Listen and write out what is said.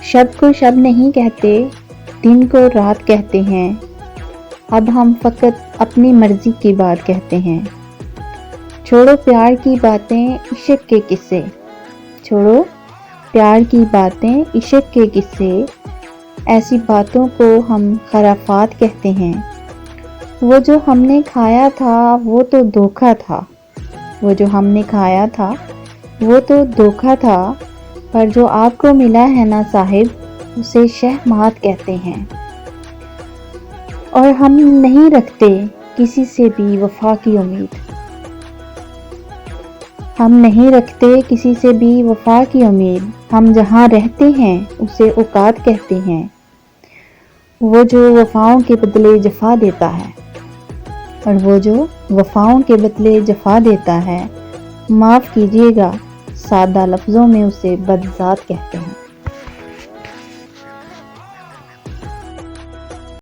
شب کو شب نہیں کہتے، دن کو رات کہتے ہیں، اب ہم فقط اپنی مرضی کی بات کہتے ہیں۔ چھوڑو پیار کی باتیں، عشق کے قصے، چھوڑو پیار کی باتیں، عشق کے قصے، ایسی باتوں کو ہم خرافات کہتے ہیں۔ وہ جو ہم نے کھایا تھا وہ تو دھوکا تھا، وہ جو ہم نے کھایا تھا وہ تو دھوکا تھا، پر جو آپ کو ملا ہے نا صاحب، اسے شہمات کہتے ہیں۔ اور ہم نہیں رکھتے کسی سے بھی وفا کی امید، ہم نہیں رکھتے کسی سے بھی وفا کی امید، ہم جہاں رہتے ہیں اسے اوقات کہتے ہیں۔ وہ جو وفاؤں کے بدلے جفا دیتا ہے، اور وہ جو وفاؤں کے بدلے جفا دیتا ہے، معاف کیجیے گا سادہ لفظوں میں اسے بدذات کہتے ہیں۔